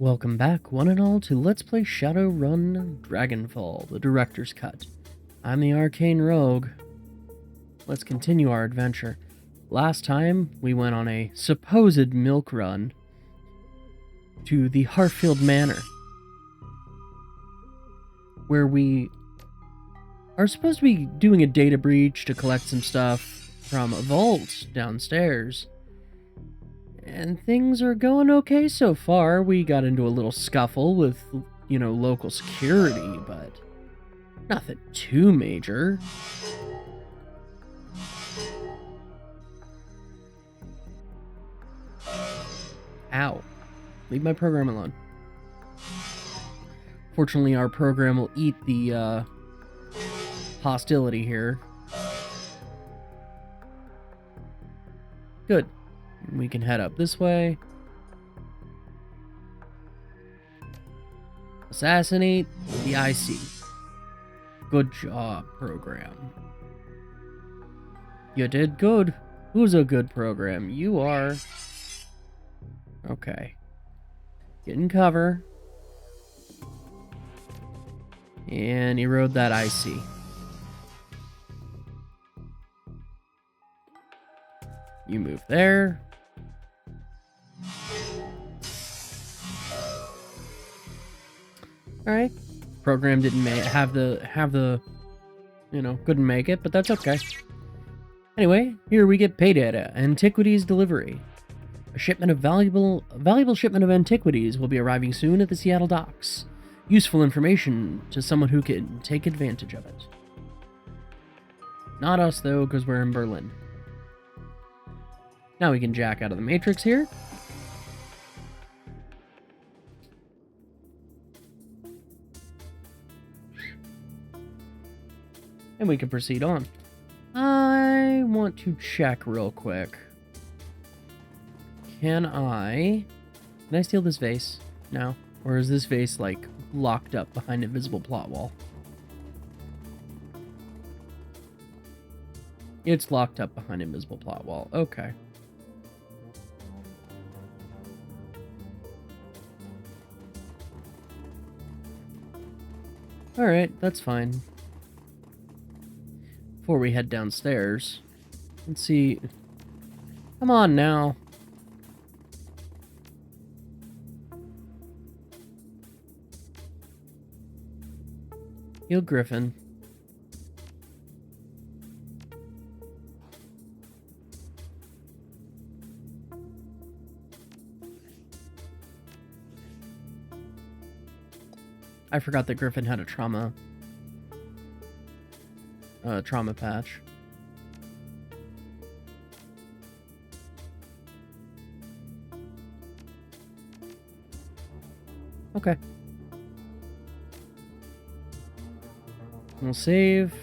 Welcome back, one and all, to Let's Play Shadowrun Dragonfall, the Director's Cut. I'm the Arcane Rogue. Let's continue our adventure. Last time, we went on a supposed milk run to the Harfield Manor, where we are supposed to be doing a data breach to collect some stuff from a vault downstairs. And things are going okay so far. We got into a little scuffle with, local security, but nothing too major. Ow. Leave my program alone. Fortunately, our program will eat the hostility here. Good. We can head up this way. Assassinate the IC. Good job, program. You did good. Who's a good program? You are. Okay. Get in cover. And erode that IC. You move there. Alright. Program didn't have the couldn't make it, but that's okay. Anyway, here we get pay data. Antiquities delivery. A valuable shipment of antiquities will be arriving soon at the Seattle docks. Useful information to someone who can take advantage of it. Not us though, because we're in Berlin. Now we can jack out of the Matrix here. And we can proceed on. I want to check real quick. Can I steal this vase? No. Or is this vase, like, locked up behind a visible plot wall? It's locked up behind a visible plot wall. Okay. Alright, that's fine. Before we head downstairs, let's see. Come on now. Heal Griffin. I forgot that Griffin had a trauma patch. Okay. We'll save.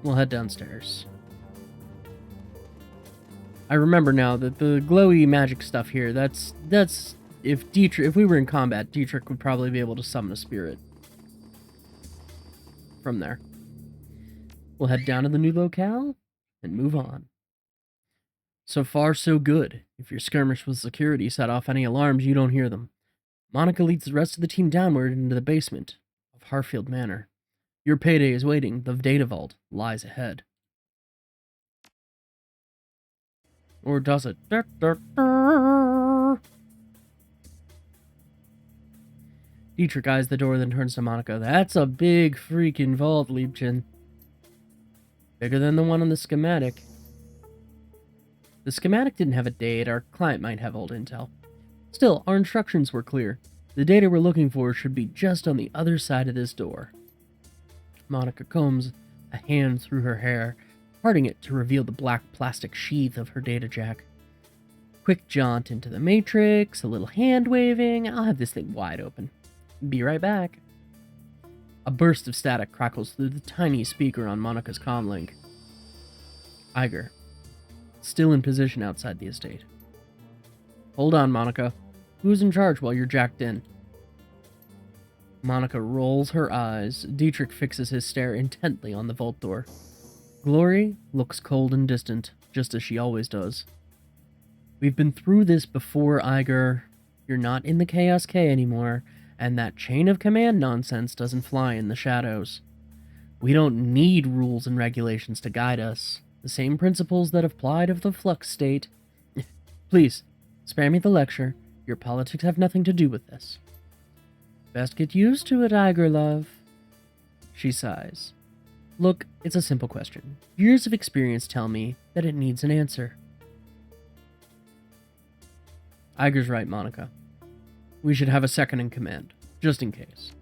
We'll head downstairs. I remember now that the glowy magic stuff here, that's if we were in combat, Dietrich would probably be able to summon a spirit from there. We'll head down to the new locale and move on. So far, so good. If your skirmish with security set off any alarms, you don't hear them. Monica leads the rest of the team downward into the basement of Harfield Manor. Your payday is waiting. The data vault lies ahead. Or does it? Dietrich eyes the door, then turns to Monica. That's a big freaking vault, Liebchen. Bigger than the one on the schematic. The schematic didn't have a date. Our client might have old intel. Still, our instructions were clear. The data we're looking for should be just on the other side of this door. Monica combs a hand through her hair, parting it to reveal the black plastic sheath of her data jack. Quick jaunt into the Matrix, a little hand waving. I'll have this thing wide open. Be right back. A burst of static crackles through the tiny speaker on Monica's comlink. Iger, still in position outside the estate. Hold on, Monica. Who's in charge while you're jacked in? Monica rolls her eyes. Dietrich fixes his stare intently on the vault door. Glory looks cold and distant, just as she always does. We've been through this before, Iger. You're not in the Chaos K anymore, and that chain of command nonsense doesn't fly in the shadows. We don't need rules and regulations to guide us. The same principles that apply to the flux state. Please, spare me the lecture. Your politics have nothing to do with this. Best get used to it, Iger love. She sighs. Look, it's a simple question. Years of experience tell me that it needs an answer. Iger's right, Monica. We should have a second in command, just in case.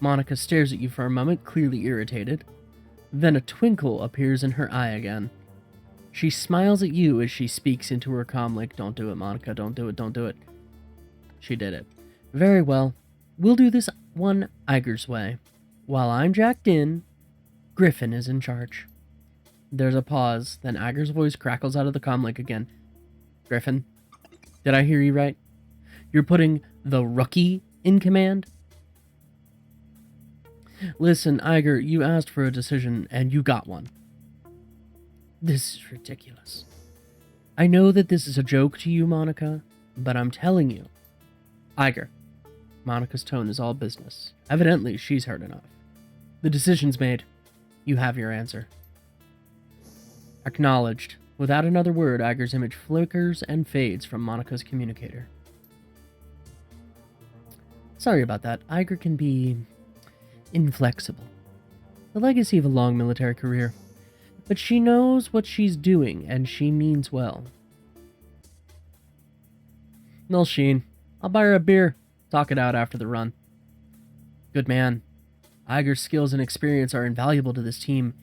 Monica stares at you for a moment, clearly irritated. Then a twinkle appears in her eye again. She smiles at you as she speaks into her comm like, don't do it, Monica, don't do it, don't do it. She did it. Very well. We'll do this one Iger's way. While I'm jacked in, Griffin is in charge. There's a pause, then Iger's voice crackles out of the comlink again. Griffin, did I hear you right? You're putting the rookie in command? Listen, Iger, you asked for a decision, and you got one. This is ridiculous. I know that this is a joke to you, Monica, but I'm telling you. Iger. Monica's tone is all business. Evidently, she's heard enough. The decision's made. You have your answer. Acknowledged. Without another word, Iger's image flickers and fades from Monica's communicator. Sorry about that. Iger can be inflexible. The legacy of a long military career. But she knows what she's doing, and she means well. Nil Sheen. I'll buy her a beer. Talk it out after the run. Good man. Iger's skills and experience are invaluable to this team.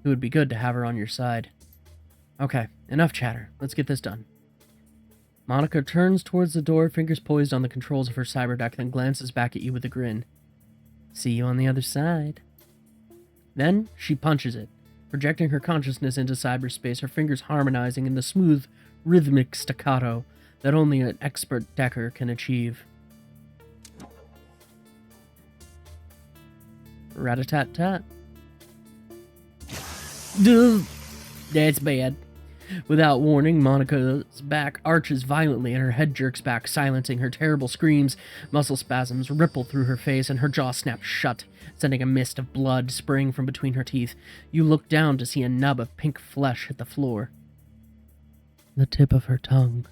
It would be good to have her on your side. Okay, enough chatter. Let's get this done. Monica turns towards the door, fingers poised on the controls of her cyberdeck, then glances back at you with a grin. See you on the other side. Then she punches it, projecting her consciousness into cyberspace, her fingers harmonizing in the smooth, rhythmic staccato that only an expert decker can achieve. Rat-a-tat-tat. Duh, that's bad. Without warning, Monica's back arches violently and her head jerks back, silencing her terrible screams. Muscle spasms ripple through her face and her jaw snaps shut, sending a mist of blood spraying from between her teeth. You look down to see a nub of pink flesh hit the floor. The tip of her tongue.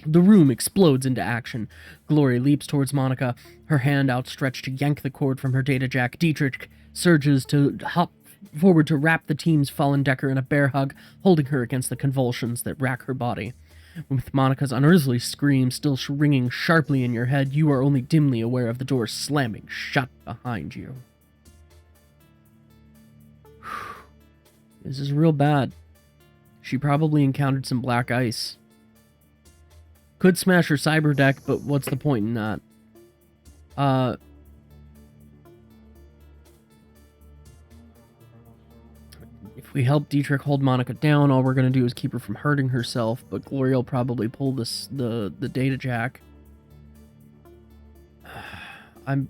The room explodes into action. Glory leaps towards Monica, her hand outstretched to yank the cord from her data jack. Dietrich surges to hop forward to wrap the team's fallen decker in a bear hug, holding her against the convulsions that rack her body. With Monica's unearthly scream still ringing sharply in your head, you are only dimly aware of the door slamming shut behind you. This is real bad. She probably encountered some black ice. Could smash her cyber deck, but what's the point in that? If we help Dietrich hold Monica down, all we're going to do is keep her from hurting herself, but Gloria will probably pull the data jack. I'm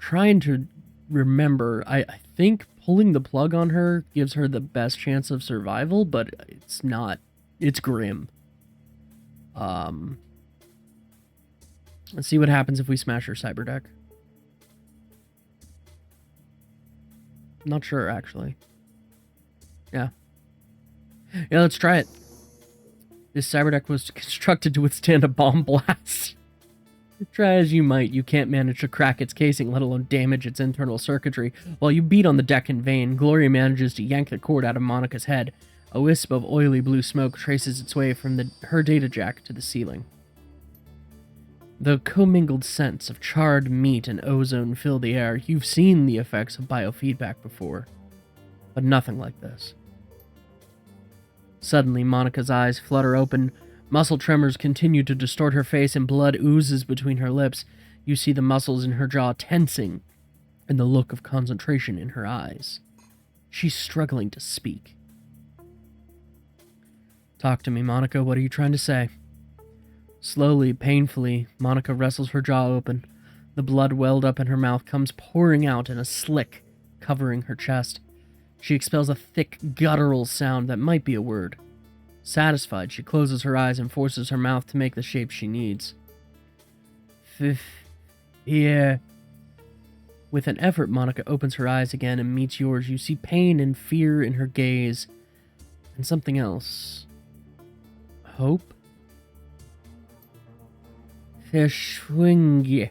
trying to remember. I think pulling the plug on her gives her the best chance of survival, but it's not. It's grim. Let's see what happens if we smash her cyber deck. Not sure, actually. Yeah, let's try it. This cyber deck was constructed to withstand a bomb blast. Try as you might, you can't manage to crack its casing, let alone damage its internal circuitry. While you beat on the deck in vain, Gloria manages to yank the cord out of Monica's head. A wisp of oily blue smoke traces its way from her data jack to the ceiling. The commingled scents of charred meat and ozone fill the air. You've seen the effects of biofeedback before, but nothing like this. Suddenly, Monica's eyes flutter open. Muscle tremors continue to distort her face and blood oozes between her lips. You see the muscles in her jaw tensing and the look of concentration in her eyes. She's struggling to speak. Talk to me, Monica. What are you trying to say? Slowly, painfully, Monica wrestles her jaw open. The blood welled up in her mouth comes pouring out in a slick, covering her chest. She expels a thick, guttural sound that might be a word. Satisfied, she closes her eyes and forces her mouth to make the shape she needs. Yeah. With an effort, Monica opens her eyes again and meets yours. You see pain and fear in her gaze, and something else. Hope? Verschwinge.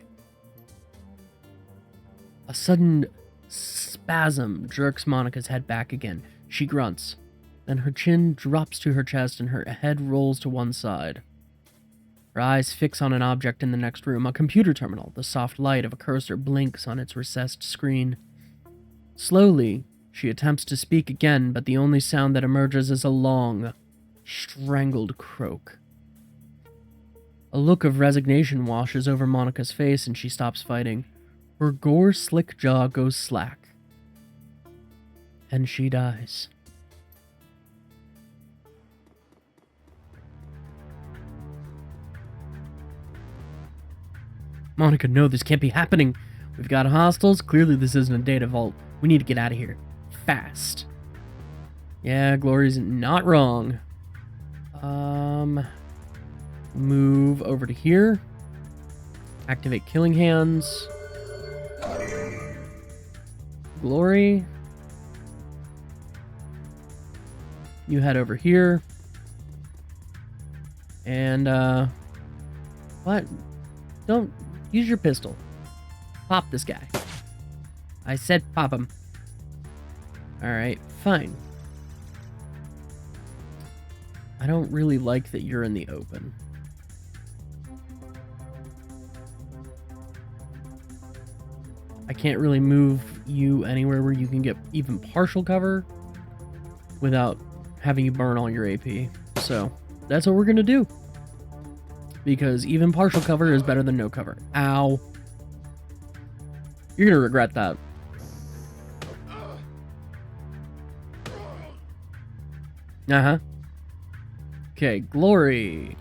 A sudden spasm jerks Monica's head back again. She grunts. Then her chin drops to her chest and her head rolls to one side. Her eyes fix on an object in the next room, a computer terminal. The soft light of a cursor blinks on its recessed screen. Slowly, she attempts to speak again, but the only sound that emerges is a long, strangled croak. A look of resignation washes over Monica's face and she stops fighting. Her gore-slick jaw goes slack. And she dies. Monica, no, this can't be happening. We've got hostiles. Clearly this isn't a data vault. We need to get out of here. Fast. Yeah, Glory's not wrong. Move over to here. Activate Killing Hands. Glory. You head over here. And, what? Don't use your pistol. Pop this guy. I said pop him. Alright, fine. I don't really like that you're in the open. I can't really move you anywhere where you can get even partial cover without having you burn all your AP. So, that's what we're gonna do. Because even partial cover is better than no cover. Ow. You're gonna regret that. Uh-huh. Okay, Glory.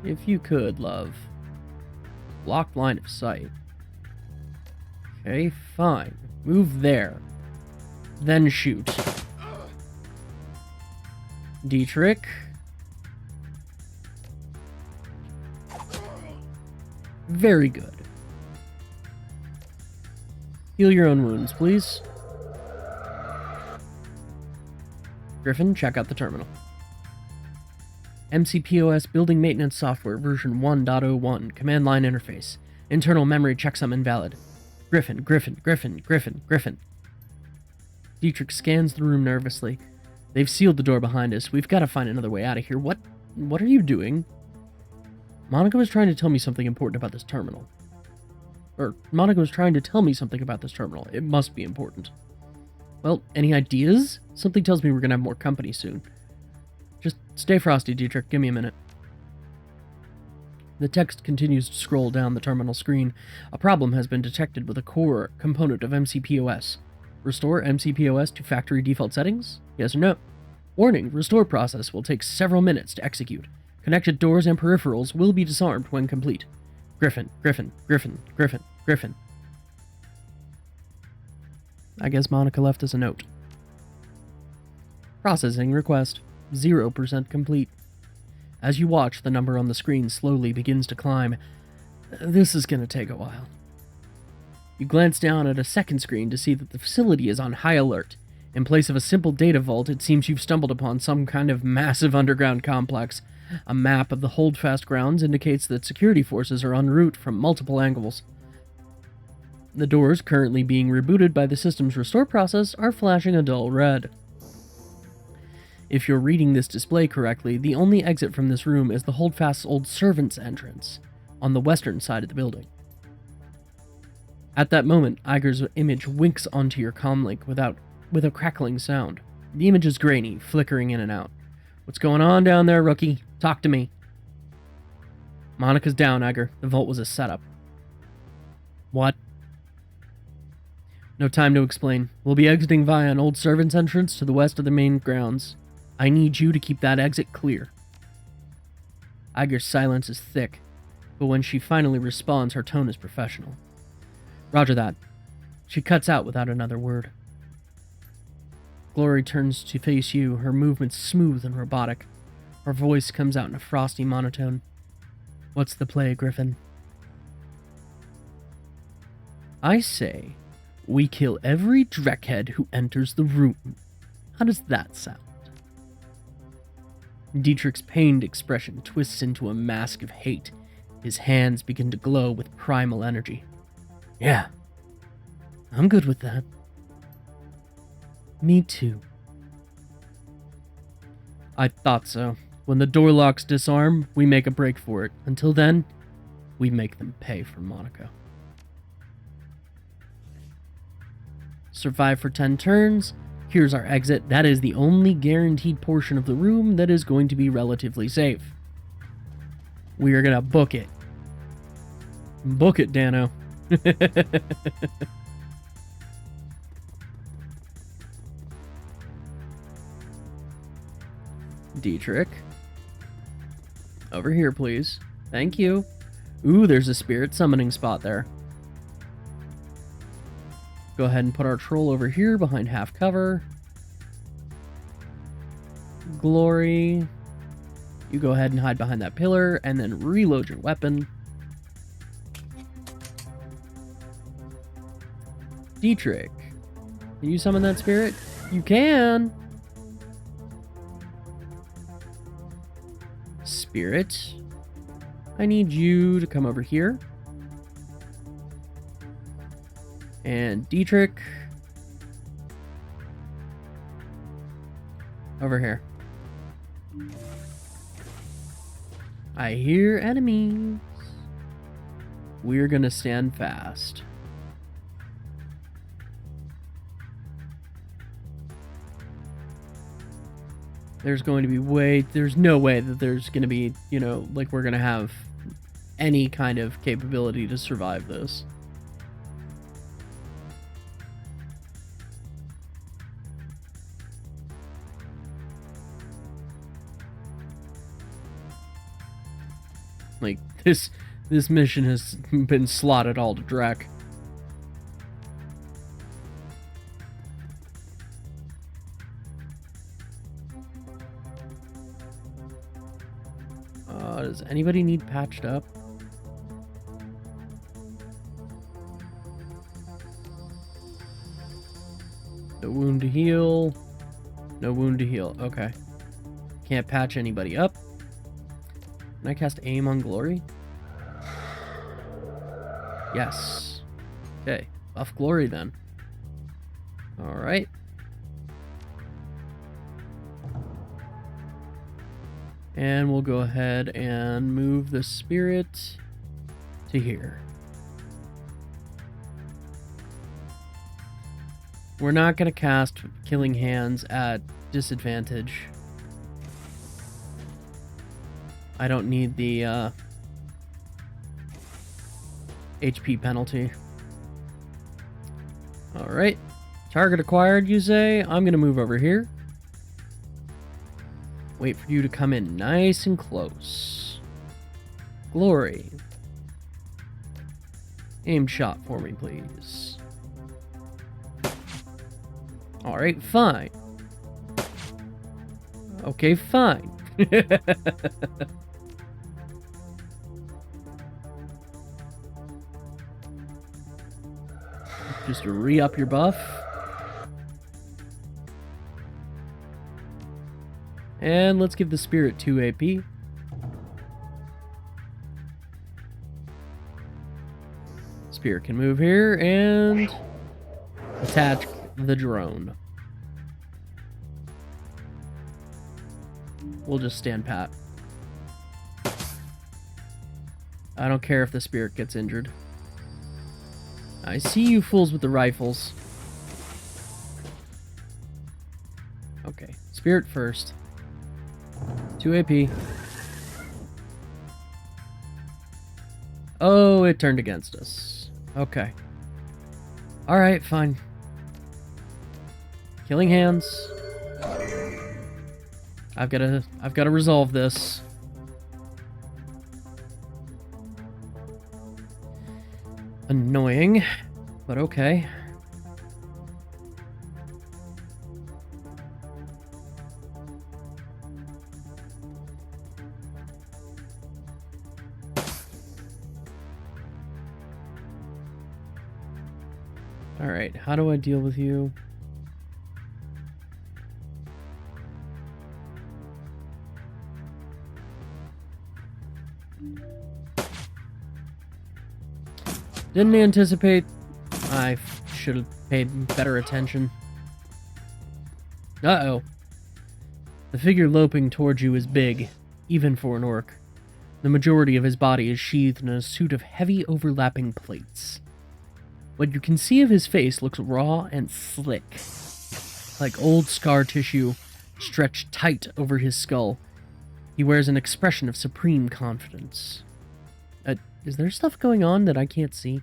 If you could, love. Blocked line of sight. Okay, fine. Move there. Then shoot. Dietrich. Very good. Heal your own wounds, please. Griffin, check out the terminal. MCPOS Building Maintenance Software version 1.01. Command line interface. Internal memory checksum invalid. Griffin. Dietrich scans the room nervously. They've sealed the door behind us. We've got to find another way out of here. What are you doing? Monica was trying to tell me something important about this terminal. Monica was trying to tell me something about this terminal. It must be important. Well, any ideas? Something tells me we're gonna have more company soon. Just stay frosty, Dietrich. Give me a minute. The text continues to scroll down the terminal screen. A problem has been detected with a core component of MCPOS. Restore MCPOS to factory default settings? Yes or no? Warning, restore process will take several minutes to execute. Connected doors and peripherals will be disarmed when complete. Griffin. I guess Monica left us a note. Processing request. 0% complete. As you watch, the number on the screen slowly begins to climb. This is going to take a while. You glance down at a second screen to see that the facility is on high alert. In place of a simple data vault, it seems you've stumbled upon some kind of massive underground complex. A map of the holdfast grounds indicates that security forces are en route from multiple angles. The doors, currently being rebooted by the system's restore process, are flashing a dull red. If you're reading this display correctly, the only exit from this room is the holdfast's old servant's entrance, on the western side of the building. At that moment, Iger's image winks onto your comlink with a crackling sound. The image is grainy, flickering in and out. What's going on down there, rookie? Talk to me. Monica's down, Iger. The vault was a setup. What? No time to explain. We'll be exiting via an old servant's entrance to the west of the main grounds. I need you to keep that exit clear. Iger's silence is thick, but when she finally responds, her tone is professional. Roger that. She cuts out without another word. Glory turns to face you, her movements smooth and robotic. Her voice comes out in a frosty monotone. What's the play, Griffin? I say, we kill every Drekhead who enters the room. How does that sound? Dietrich's pained expression twists into a mask of hate. His hands begin to glow with primal energy. Yeah, I'm good with that. Me too. I thought so. When the door locks disarm, we make a break for it. Until then, we make them pay for Monaco. Survive for 10 turns. Here's our exit. That is the only guaranteed portion of the room that is going to be relatively safe. We are going to book it. Book it, Dano. Dietrich. Over here, please. Thank you. Ooh, there's a spirit summoning spot there. Go ahead and put our troll over here behind half cover. Glory. You go ahead and hide behind that pillar and then reload your weapon. Dietrich. Can you summon that spirit? You can. Spirit. I need you to come over here. And Dietrich. Over here. I hear enemies. We're gonna stand fast. There's going to be there's no way that there's gonna be, you know, like we're gonna have any kind of capability to survive this. Like, this mission has been slotted all to Drek. Does anybody need patched up? No wound to heal. No wound to heal. Okay. Can't patch anybody up. Can I cast aim on Glory? Yes. Okay. Buff Glory then. Alright. And we'll go ahead and move the spirit to here. We're not going to cast Killing Hands at disadvantage. I don't need the HP penalty. Alright. Target acquired, you say? I'm going to move over here. Wait for you to come in nice and close. Glory. Aim shot for me, please. Alright, fine. Okay, fine. Just to re-up your buff. And let's give the spirit 2 AP. Spirit can move here and attach the drone. We'll just stand pat. I don't care if the spirit gets injured. I see you fools with the rifles. Okay, spirit first. 2 AP. Oh, it turned against us. Okay. Alright, fine. Killing Hands. I've gotta resolve this. Annoying, but okay. Alright, how do I deal with you? Didn't anticipate. I should have paid better attention. Uh-oh. The figure loping towards you is big, even for an orc. The majority of his body is sheathed in a suit of heavy overlapping plates. What you can see of his face looks raw and slick, like old scar tissue stretched tight over his skull. He wears an expression of supreme confidence. Is there stuff going on that I can't see?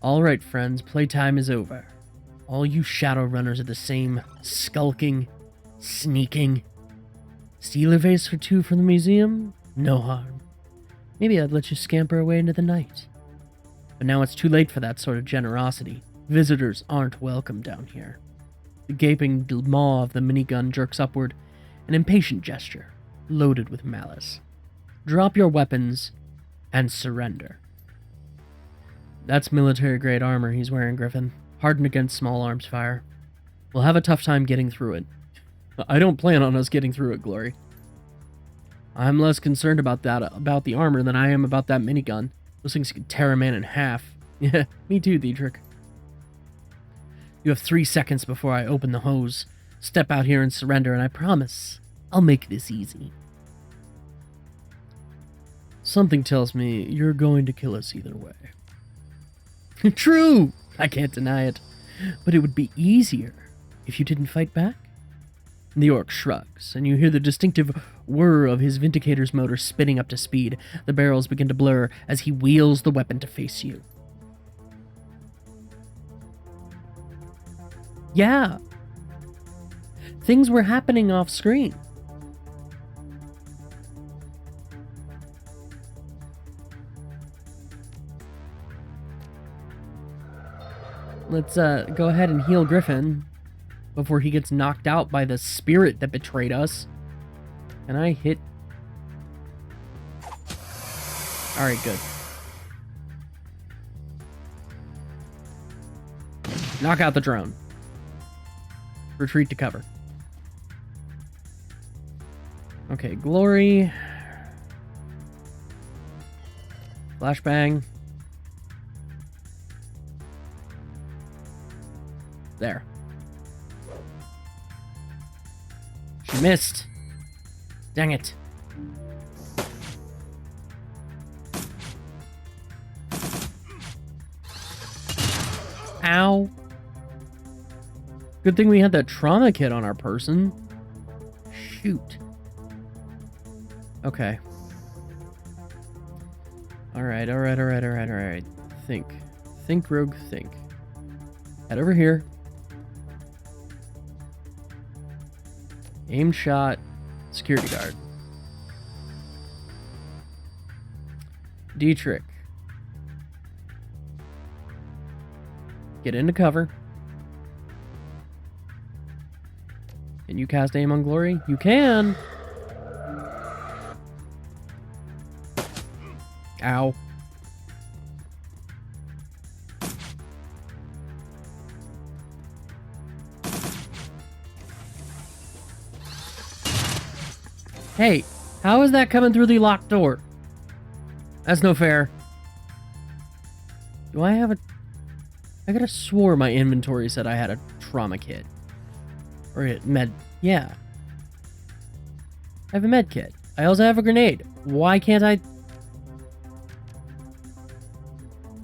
Alright, friends, playtime is over. All you Shadowrunners are the same. Skulking, sneaking. Steal a vase or two from the museum? No harm. Maybe I'd let you scamper away into the night. But now it's too late for that sort of generosity. Visitors aren't welcome down here. The gaping maw of the minigun jerks upward, an impatient gesture, loaded with malice. Drop your weapons and surrender. That's military-grade armor he's wearing, Griffin. Hardened against small arms fire. We'll have a tough time getting through it. I don't plan on us getting through it, Glory. I'm less concerned about the armor than I am about that minigun. Those things can tear a man in half. Yeah, me too, Dietrich. You have 3 seconds before I open the hose. Step out here and surrender, and I promise I'll make this easy. Something tells me you're going to kill us either way. True! I can't deny it. But it would be easier if you didn't fight back. The orc shrugs, and you hear the distinctive whir of his Vindicator's motor spinning up to speed. The barrels begin to blur as he wheels the weapon to face you. Yeah. Things were happening off screen. Let's go ahead and heal Griffin before he gets knocked out by the spirit that betrayed us. Can I hit? Alright, good. Knock out the drone. Retreat to cover. Okay, Glory. Flashbang. There. She missed. Dang it. Ow. Good thing we had that trauma kit on our person. Shoot. Okay. Alright. Think, Rogue, think. Head over here. Aim shot. Security guard. Dietrich. Get into cover. Can you cast aim on Glory? You can! Ow. Hey, how is that coming through the locked door? That's no fair. Do I have a... I could have swore my inventory said I had a trauma kit. Or a med... Yeah. I have a med kit. I also have a grenade. Why can't I...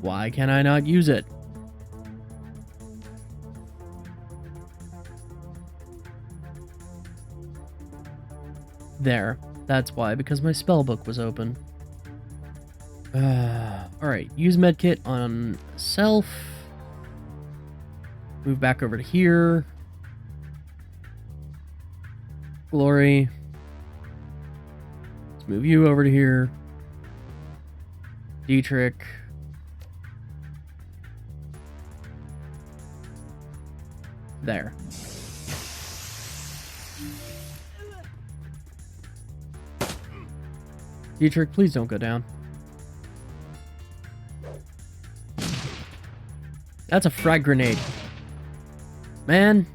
Why can I not use it? There. That's why, because my spellbook was open. Alright, use medkit on self. Move back over to here. Glory. Let's move you over to here. Dietrich. There. Dietrich, please don't go down. That's a frag grenade. Man.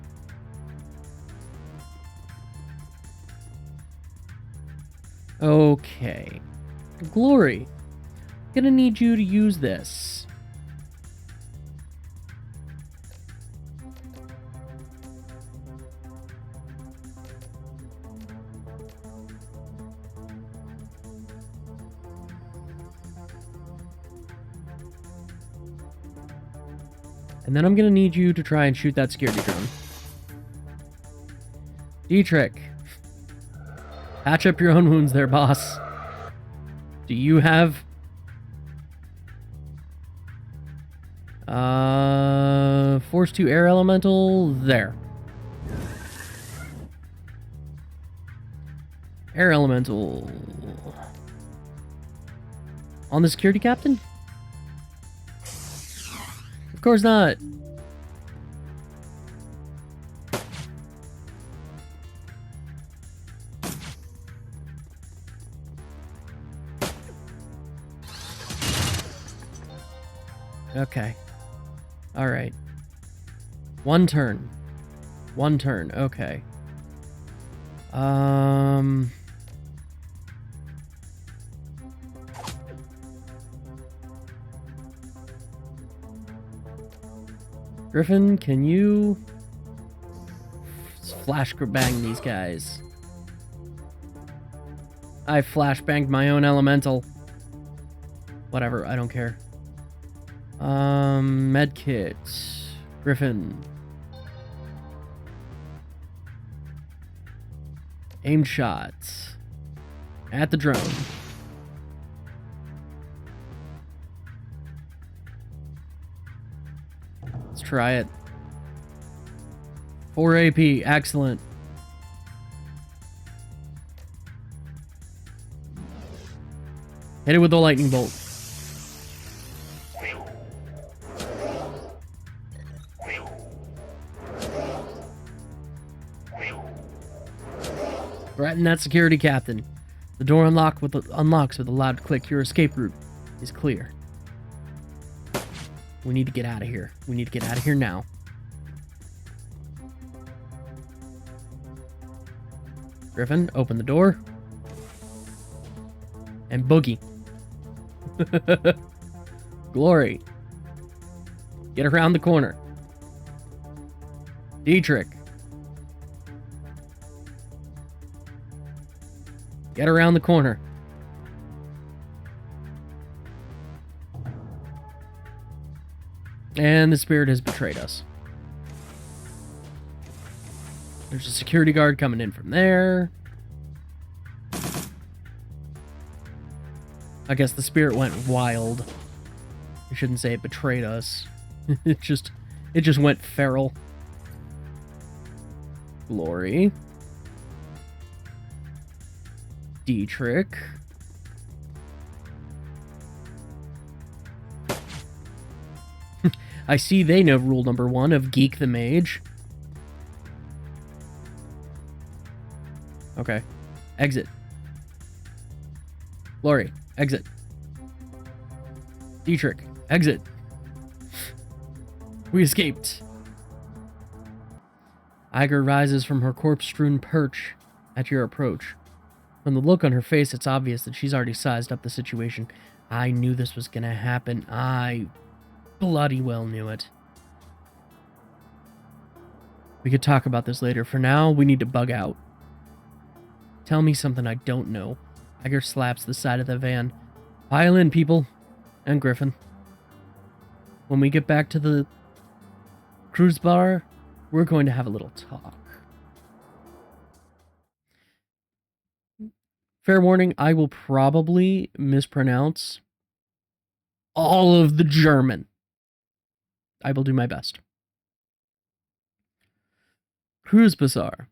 Okay. Glory. Gonna need you to use this. And then I'm gonna need you to try and shoot that security drone. Drek. Patch up your own wounds there, boss. Do you have... Force 2 air elemental? There. Air elemental. On the security captain? Of course not. Okay. All right. One turn. One turn. Okay. Griffin, can you flash bang these guys? I flash banged my own elemental. Whatever, I don't care. Medkit. Griffin. Aim shot. At the drone. Let's try it. 4 AP, excellent. Hit it with the lightning bolt. Threaten that security captain. The door unlocks with a loud click. Your escape route is clear. We need to get out of here. We need to get out of here now. Griffin, open the door. And boogie. Glory. Get around the corner. Drek. Get around the corner. And the spirit has betrayed us. There's a security guard coming in from there. I guess the spirit went wild. I shouldn't say it betrayed us. It just went feral. Glory. Drek. I see they know rule number 1 of Geek the Mage. Okay. Exit. Glory. Exit. Drek. Exit. We escaped. Iger rises from her corpse-strewn perch at your approach. From the look on her face, it's obvious that she's already sized up the situation. I knew this was gonna happen. I bloody well knew it. We could talk about this later. For now, we need to bug out. Tell me something I don't know. Iger slaps the side of the van. Pile in, people. And Griffin. When we get back to the cruise bar, we're going to have a little talk. Fair warning, I will probably mispronounce all of the German. I will do my best. Cruise Bazaar.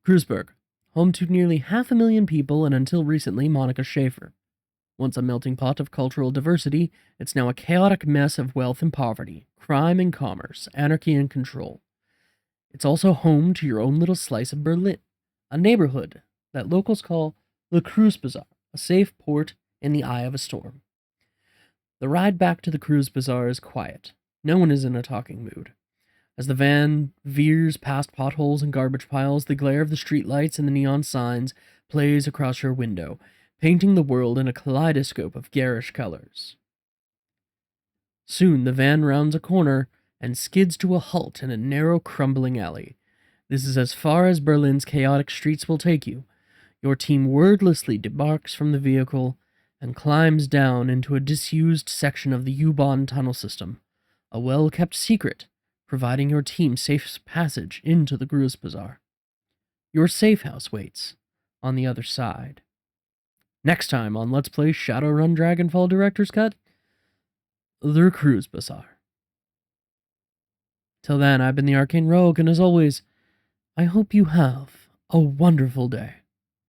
Kreuzberg, home to nearly 500,000 people and until recently Monica Schaefer. Once a melting pot of cultural diversity, it's now a chaotic mess of wealth and poverty, crime and commerce, anarchy and control. It's also home to your own little slice of Berlin, a neighborhood that locals call the Cruise Bazaar, a safe port in the eye of a storm. The ride back to the Cruise Bazaar is quiet. No one is in a talking mood. As the van veers past potholes and garbage piles, the glare of the streetlights and the neon signs plays across your window, painting the world in a kaleidoscope of garish colors. Soon the van rounds a corner and skids to a halt in a narrow, crumbling alley. This is as far as Berlin's chaotic streets will take you. Your team wordlessly debarks from the vehicle and climbs down into a disused section of the U-Bahn tunnel system, a well-kept secret, providing your team safe passage into the Gruz Bazaar. Your safe house waits on the other side. Next time on Let's Play Shadowrun Dragonfall Director's Cut, the Gruz Bazaar. Till then, I've been the Arcane Rogue, and as always, I hope you have a wonderful day.